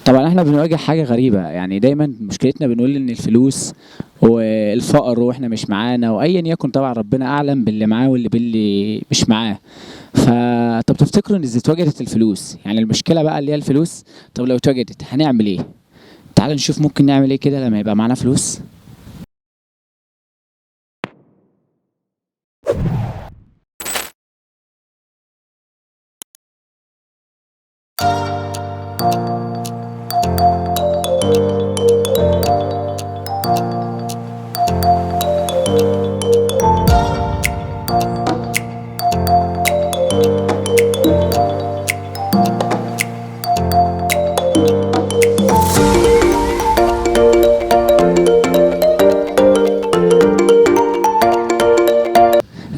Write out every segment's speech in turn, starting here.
طبعا احنا بنواجه حاجة غريبة، يعني دايما مشكلتنا بنقول ان الفلوس والفقر واحنا مش معانا، وايا يكن طبعا ربنا اعلم باللي معاه واللي باللي مش معاه. طب تفتكروا ان اذا اتوجدت الفلوس، يعني المشكلة بقى اللي هي الفلوس، طب لو اتوجدت هنعمل ايه؟ تعال نشوف ممكن نعمل ايه كده لما يبقى معانا فلوس.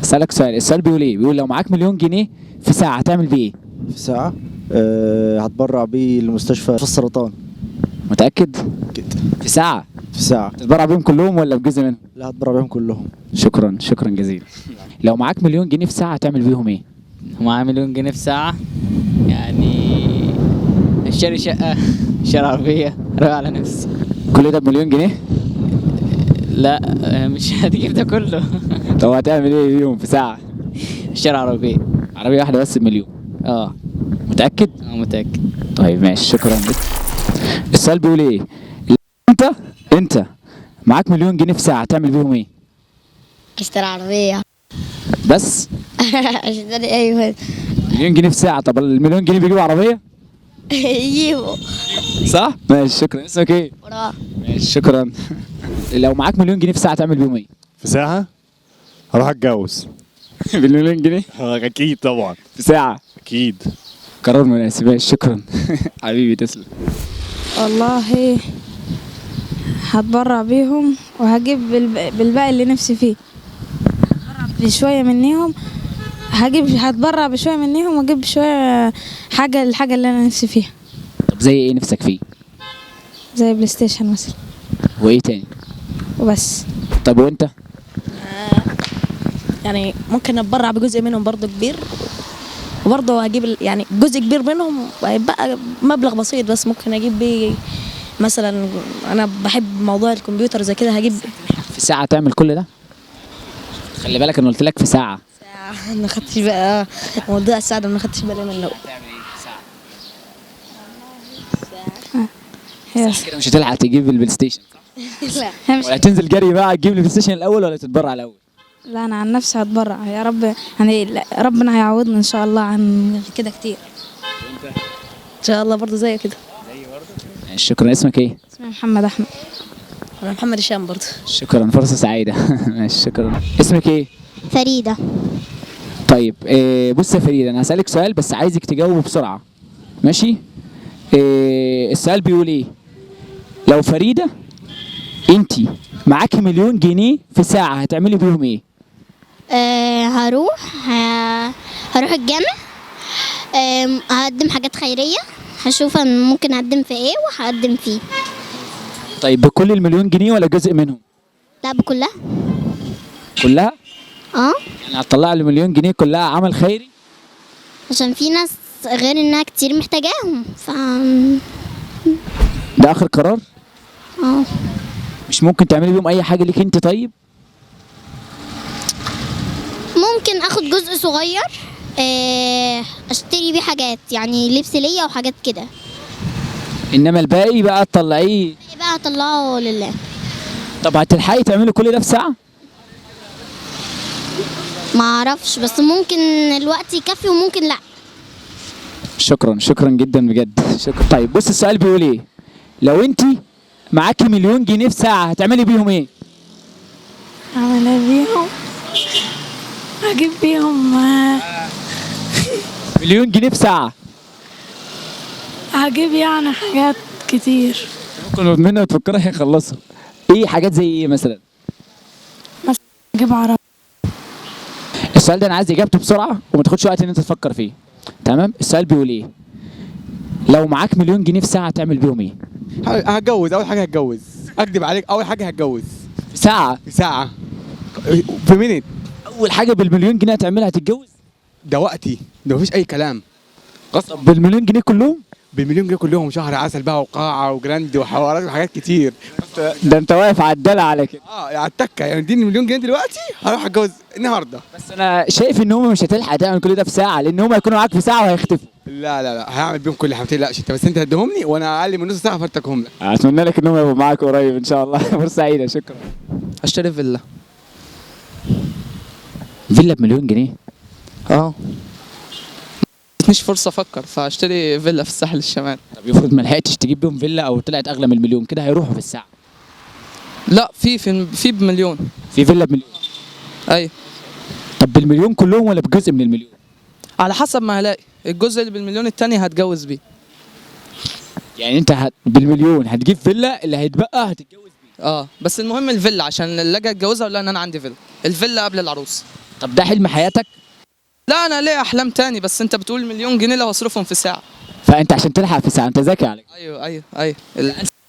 اسالك سؤال، السؤال بيقول ايه؟ بيقول لو معاك مليون جنيه في ساعة هتعمل بيه ايه؟ في ساعة. هتبرع بيه لمستشفى السرطان. متأكد؟ كده. في ساعة؟ في ساعة. تتبرع بيهم كلهم ولا بجزء منهم؟ لا، هتبرع بيهم كلهم. شكرا شكرا جزيلا. لو معاك مليون جنيه في ساعة هتعمل بيهم ايه؟ ومعاه مليون جنيه في ساعة، يعني اشتري شقة، اشتري عربية، اروق على نفسي. كل ده بمليون جنيه؟ لا مش هتجيب ده كله. طب هتعمل ايه بيهم في ساعة؟ اشتري عربية. عربية واحدة بس بمليون؟ اه. متأكد؟ متأكد. طيب ماشي شكرا. السؤال بيقول ايه؟ لو انت معاك مليون جنيه في ساعة هتعمل بيهم ايه؟ اشتري عربية. بس؟ اشتري ايوه. مليون جنيه في ساعة، طب المليون جنيه بيجيبوا عربية؟ يجيبه. صح؟ ماشي شكرا. اسمك ايه؟ وراه. ماشي شكرا. لو معاك مليون جنيه في ساعة هتعمل بيهم ايه؟ في ساعة هروح اتجوز. بالمليون جنيه؟ اكيد طبعا. في ساعة؟ اكيد. قرار مناسب. ماشي شكرا. حبيبي تسلم. والله هتبرع بيهم وهجيب بالباقي اللي نفسي فيه. بشوية منيهم هتبرع بشوية منيهم واجيب شوية الحاجة اللي انا نفسي فيها، طب زي ايه نفسك فيه؟ زي بلاي ستيشن مثلا. وايه تاني؟ وبس. طب وانت؟ يعني ممكن اتبرع بجزء منهم برضه كبير، وبرضه هجيب يعني جزء كبير منهم هيبقى مبلغ بسيط، بس ممكن اجيب بيه مثلا، انا بحب موضوع الكمبيوتر زي كده هجيب في ساعة تعمل كل ده؟ خلي بالك انا قلت لك في ساعة. ساعة. ما خدتش بقى موضوع الساعة ده، ما خدتش بالي منه. تعمل ايه في ساعة؟ كده مش هتلحق تجيب البلاي ستيشن صح؟ لا. ولا تنزل جري بقى تجيب البلاي ستيشن الاول ولا تتبرع الاول؟ لا انا عن نفسي هتبرع يا رب، يعني ربنا هيعوضنا ان شاء الله عن كده كتير. ان شاء الله برضه زي كده. ماشي شكرا. اسمك ايه؟ اسمي محمد احمد. انا محمد هشام برضه. شكرا، فرصة سعيدة. ماشي شكرا. اسمك ايه؟ فريدة. طيب بص يا فريدة، انا هسألك سؤال بس عايزك تجاوبه بسرعة. ماشي؟ السؤال بيقول ايه؟ لو فريدة انتي معاكي مليون جنيه في ساعة هتعملي بيهم ايه؟ هروح الجامع. هقدم حاجات خيرية، هشوف أنا ممكن أقدم في ايه وهقدم فيه. طيب بكل المليون جنيه ولا جزء منهم؟ لا، بكلها. كلها؟ اه، يعني هتطلع المليون جنيه كلها عمل خيري؟ عشان في ناس غير انها كتير محتاجاهم ده اخر قرار؟ اه، مش ممكن تعملي بيهم اي حاجة ليك انت؟ طيب ممكن اخد جزء صغير اشتري بيه حاجات، يعني لبس ليا وحاجات كده. انما الباقي بقى تطلعيه؟ ايه بقى اطلعه لله. طب هتلحقي تعملي كل ده في ساعة؟ ما اعرفش، بس ممكن الوقت يكفي وممكن لا. شكرا شكرا جدا بجد شكرا. طيب بص السؤال بيقول ايه؟ لو انت معاكي مليون جنيه في ساعة هتعملي بيهم ايه؟ اعمل ايه بيهم؟ هجيب بيهم مليون جنيه في ساعة هجيب يعني حاجات كتير. ممكن منها تفكري هيخلصوا ايه؟ حاجات زي ايه مثلا؟ هجيب عربية. السؤال ده انا عايز اجابته بسرعة وما تاخدش وقت ان انت تفكر فيه. تمام؟ السؤال بيقول ايه؟ لو معاك مليون جنيه في ساعة هتعمل بيهم ايه؟ هتجوز. اول حاجه هتجوز. اكدب عليك، اول حاجه هتجوز. في ساعة؟ في ساعه. في مينيت. اول حاجة بالمليون جنيه هتعملها هتتجوز؟ ده وقتي، ده مفيش اي كلام. طب بالمليون جنيه كلهم؟ بالمليون جنيه كلهم شهر عسل بقى وقاعه وجراند وحوارات وحاجات كتير. ده انت واقف على الدلع على كده. يعني التكه يعني اديني مليون جنيه دلوقتي هروح اتجوز النهارده. بس انا شايف ان هم مش هتلحق تعمل كل ده في ساعه، لان هم هيكونوا معاك في ساعه وهيختفوا. لا لا لا هعمل بيهم كل حاجه، ما تقلقش انت، بس انت هديهم لي وانا اقل من نص ساعه فرتكهم لك. اتمنى لك انهم يبقوا معاك قريب ان شاء الله. فرصه سعيده، شكرا. هشتري فيلا. فيلا بمليون جنيه؟ اه مش فرصه افكر، فهشتري فيلا في الساحل الشمالي. طب يفرض ما لحقتش تجيب بيهم فيلا او طلعت اغلى من المليون، كده هيروحوا في الساعه. لا في بمليون. في فيلا بمليون؟ ايوه. طب بالمليون كلهم ولا بجزء من المليون؟ على حسب ما هلاقي. الجزء اللي بالمليون التاني هتجوز بيه. يعني انت بالمليون هتجيب فيلا، اللي هيتبقى هتتجوز بيه. بس المهم الفيلا، عشان اللي اجي اتجوزها ولا ان انا عندي فيلا. الفيلا قبل العروس. طب ده حلم حياتك؟ لا انا ليا احلام تاني، بس انت بتقول مليون جنيه لو هصرفهم في ساعه. فانت عشان تلحق في ساعه، انت ذكي عليك. ايوه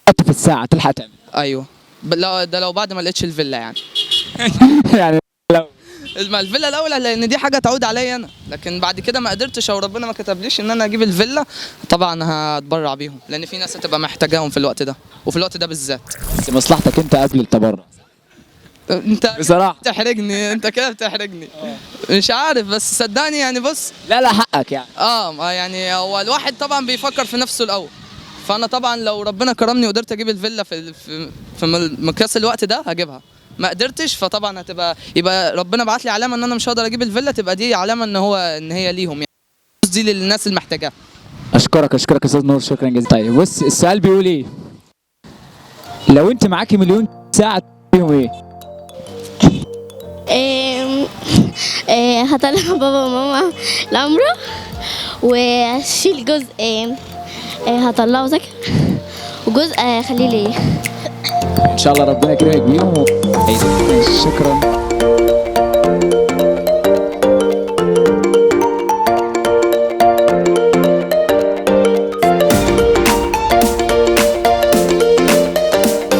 انت في الساعه تلحق تعمل. ايوه. لا ده لو بعد ما لقيتش الفيلا يعني. يعني لو الفيلا الاول، لان دي حاجه تعود عليا انا، لكن بعد كده ما قدرتش او ربنا ما كتبليش ان انا اجيب الفيلا، طبعا هتبرع بيهم، لان في ناس هتبقى محتاجاهم في الوقت ده، وفي الوقت ده بالذات. بس مصلحتك انت قبل التبرع. انت بصراحه بتحرجني، انت كده بتحرجني. مش عارف، بس صدقني يعني. بص، لا حقك يعني. يعني هو الواحد طبعا بيفكر في نفسه الاول، فانا طبعا لو ربنا كرمني وقدرت اجيب الفيلا في مقياس الوقت ده هجيبها. ما قدرتش فطبعا يبقى ربنا بعت لي علامه ان انا مش هقدر اجيب الفيلا، تبقى دي علامه ان هي ليهم يعني، دي للناس المحتاجاها. اشكرك يا استاذ نور، شكرا جزيلا. طيب بص السؤال بيقول ايه؟ لو انت معاكي مليون ساعه فيهم ايه؟ هطلع بابا وماما العمرة، واشيل جزء هطلعه زكاة، وجزء خليه ليا. ان شاء الله ربنا يكرمك بيهم. شكرا.